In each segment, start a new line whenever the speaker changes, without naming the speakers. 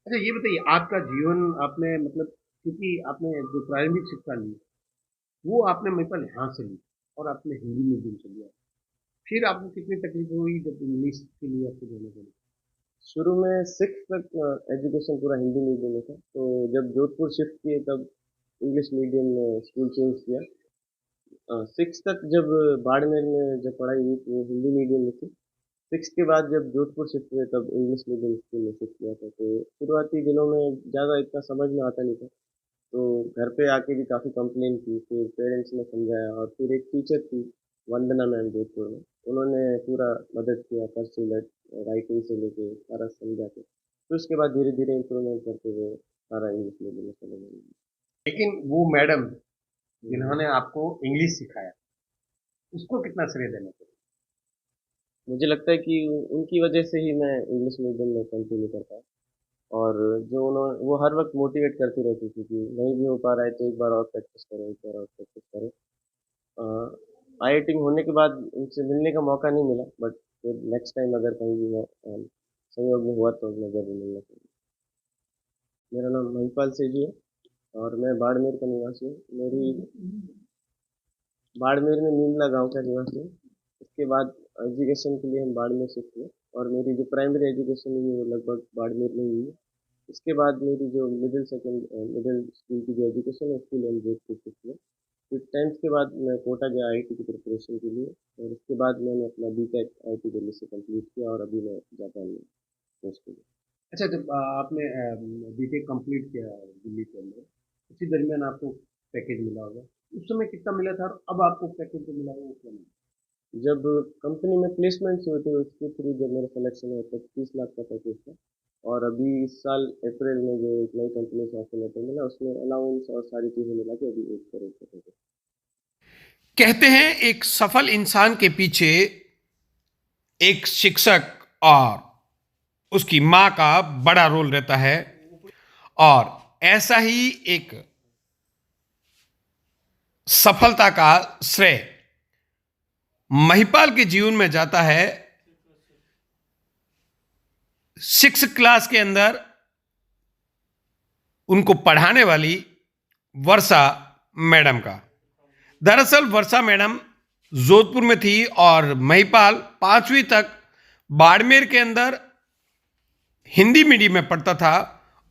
अच्छा ये बताइए आपका जीवन आपने मतलब क्योंकि आपने जो प्रारंभिक शिक्षा ली, वो आपने मेरे ख्याल यहाँ से ली और आपने हिंदी मीडियम से लिया। फिर आपको कितनी तकलीफ हुई जब इंग्लिश के लिए आपको जाना पड़ा?
शुरू में सिक्स तक एजुकेशन पूरा हिंदी मीडियम में था, तो जब जोधपुर शिफ्ट किए तब इंग्लिश मीडियम में स्कूल चेंज किया। सिक्स तक जब बाड़मेर में जब पढ़ाई हुई तो वो हिंदी मीडियम में थी। सिक्स के बाद जब जोधपुर शिफ्ट हुए तब इंग्लिश मीडियम स्कूल में शिफ्ट किया था। तो शुरुआती दिनों में ज़्यादा इतना समझ में आता नहीं था, तो घर पे आके भी काफ़ी कंप्लेन की, फिर पेरेंट्स ने समझाया, और फिर एक टीचर थी वंदना मैम जोधपुर में, उन्होंने पूरा मदद किया, कर्सिव राइटिंग से लेके सारा समझा के। फिर उसके बाद धीरे धीरे इम्प्रूवमेंट करते हुए सारा इंग्लिश मीडियम में चले गए।
लेकिन वो मैडम
हम्म।
जिन्होंने आपको इंग्लिश सिखाया, उसको कितना श्रेय देना चाहिए?
मुझे लगता है कि उनकी वजह से ही मैं इंग्लिश मीडियम में कंटिन्यू कर पाया। और जो उन्होंने वो हर वक्त मोटिवेट करती रहती थी कि नहीं भी हो पा रहा है तो एक बार और प्रैक्टिस करो, एक बार और प्रैक्टिस करो। आईआईटी होने के बाद उनसे मिलने का मौका नहीं मिला, बट फिर नेक्स्ट टाइम अगर कहीं भी मैं संयोग में हुआ तो मैं जरूर मिलना चाहूँगा। मेरा नाम महिपाल सेठी है और मैं बाड़मेर का निवासी हूँ। मेरी बाड़मेर में नीमला गांव का निवासी हूँ। उसके बाद एजुकेशन के लिए हम बाड़मेर शिफ्ट हुए, और मेरी जो प्राइमरी एजुकेशन हुई वो लगभग बाड़मेर में ही हुई है। इसके बाद मेरी जो मिडिल स्कूल की जो एजुकेशन है उसके लिए हम जोधपुर शिफ्ट हुए। फिर टेंथ के बाद मैं कोटा गया आईआईटी की प्रिपरेशन के लिए, और उसके बाद मैंने अपना बीटेक आईआईटी दिल्ली से कंप्लीट किया, और अभी मैं जापान में पोस्ट हूँ।
अच्छा जब आपने बीटेक कंप्लीट किया दिल्ली के अंदर, उसी दरमियान आपको पैकेज मिला होगा। उस समय कितना मिला था और अब आपको पैकेज जो मिला है वो क्या मिला?
जब कंपनी में प्लेसमेंट्स हुए थे उसके थ्रू जब मेरा सिलेक्शन हुआ तब 30 लाख का पैकेज था। और अभी इस साल अप्रैल में जो एक नई कंपनी से ऑफर लेटर मिला उसमें अलाउंस और सारी चीज़ें मिला के अभी 1 करोड़ का पैकेज।
कहते हैं एक सफल इंसान के पीछे एक शिक्षक और उसकी माँ का बड़ा रोल रहता है। और ऐसा ही एक सफलता का श्रेय महिपाल के जीवन में जाता है। सिक्स क्लास के अंदर उनको पढ़ाने वाली वर्षा मैडम का। दरअसल वर्षा मैडम जोधपुर में थी और महिपाल 5वीं तक बाड़मेर के अंदर हिंदी मीडियम में पढ़ता था।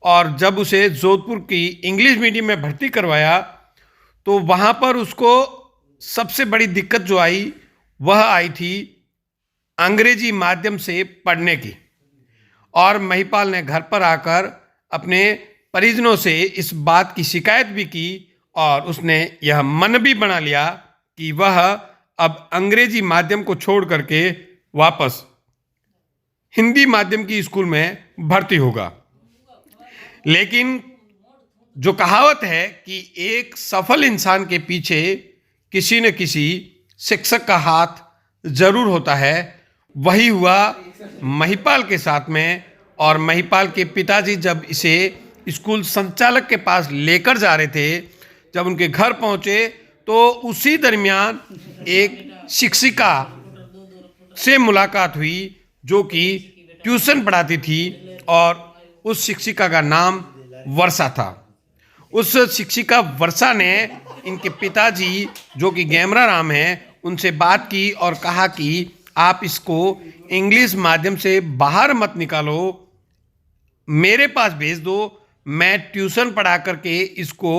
और जब उसे जोधपुर की इंग्लिश मीडियम में भर्ती करवाया तो वहाँ पर उसको सबसे बड़ी दिक्कत जो आई वह आई थी अंग्रेजी माध्यम से पढ़ने की। और महिपाल ने घर पर आकर अपने परिजनों से इस बात की शिकायत भी की और उसने यह मन भी बना लिया कि वह अब अंग्रेजी माध्यम को छोड़ करके वापस हिंदी माध्यम की स्कूल में भर्ती होगा। लेकिन जो कहावत है कि एक सफल इंसान के पीछे किसी न किसी शिक्षक का हाथ जरूर होता है, वही हुआ महिपाल के साथ में। और महिपाल के पिताजी जब इसे स्कूल संचालक के पास लेकर जा रहे थे, जब उनके घर पहुंचे तो उसी दरमियान एक शिक्षिका से मुलाकात हुई जो कि ट्यूशन पढ़ाती थी, और उस शिक्षिका का नाम वर्षा था। उस शिक्षिका वर्षा ने इनके पिताजी जो कि गैमरा राम हैं उनसे बात की और कहा कि आप इसको इंग्लिश माध्यम से बाहर मत निकालो, मेरे पास भेज दो, मैं ट्यूशन पढ़ा करके इसको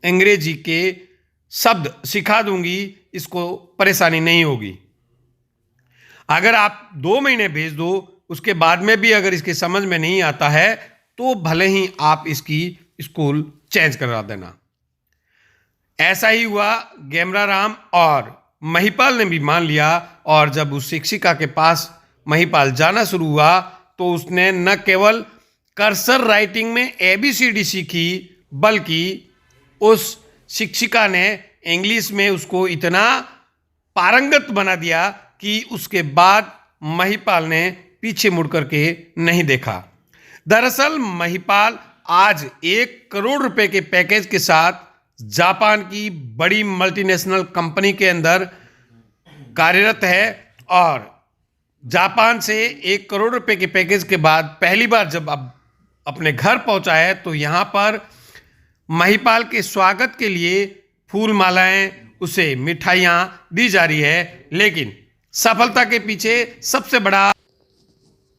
अंग्रेजी के शब्द सिखा दूंगी, इसको परेशानी नहीं होगी। अगर आप 2 महीने भेज दो, उसके बाद में भी अगर इसके समझ में नहीं आता है तो भले ही आप इसकी स्कूल चेंज करा देना। ऐसा ही हुआ। गैमरा राम और महिपाल ने भी मान लिया, और जब उस शिक्षिका के पास महिपाल जाना शुरू हुआ तो उसने न केवल कर्सर राइटिंग में एबीसीडी सीखी, बल्कि उस शिक्षिका ने इंग्लिश में उसको इतना पारंगत बना दिया कि उसके बाद महिपाल ने पीछे मुड़ करके नहीं देखा। दरअसल महिपाल आज 1 करोड़ रुपए के पैकेज के साथ जापान की बड़ी मल्टीनेशनल कंपनी के अंदर कार्यरत है। और जापान से 1 करोड़ रुपए के पैकेज के बाद पहली बार जब अब अपने घर पहुंचा है, तो यहाँ पर महिपाल के स्वागत के लिए फूल मालाएं, उसे मिठाइयाँ दी जा रही है। लेकिन सफलता के पीछे सबसे बड़ा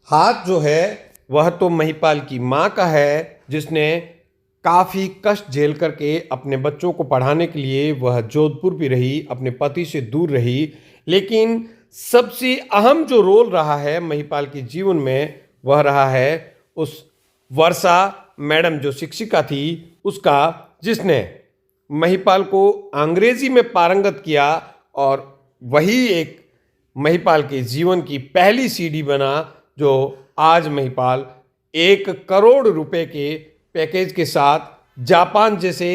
हाथ जो है वह तो महिपाल की माँ का है, जिसने काफ़ी कष्ट झेल करके अपने बच्चों को पढ़ाने के लिए वह जोधपुर भी रही, अपने पति से दूर रही। लेकिन सबसे अहम जो रोल रहा है महिपाल के जीवन में वह रहा है उस वर्षा मैडम जो शिक्षिका थी उसका, जिसने महिपाल को अंग्रेजी में पारंगत किया और वही एक महिपाल के जीवन की पहली सीढ़ी बना, जो आज महिपाल 1 करोड़ रुपए के पैकेज के साथ जापान जैसे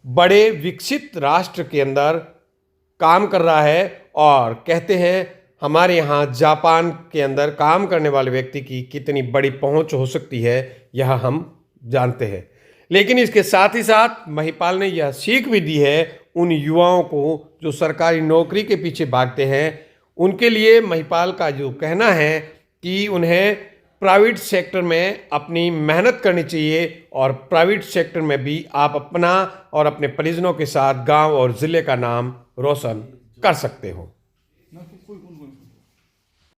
बड़े विकसित राष्ट्र के अंदर काम कर रहा है। और कहते हैं हमारे यहाँ जापान के अंदर काम करने वाले व्यक्ति की कितनी बड़ी पहुंच हो सकती है, यह हम जानते हैं। लेकिन इसके साथ ही साथ महिपाल ने यह सीख भी दी है उन युवाओं को जो सरकारी नौकरी के पीछे भागते हैं। उनके लिए महिपाल का जो कहना है कि उन्हें प्राइवेट सेक्टर में अपनी मेहनत करनी चाहिए और प्राइवेट सेक्टर में भी आप अपना और अपने परिजनों के साथ गांव और ज़िले का नाम रोशन कर सकते हो।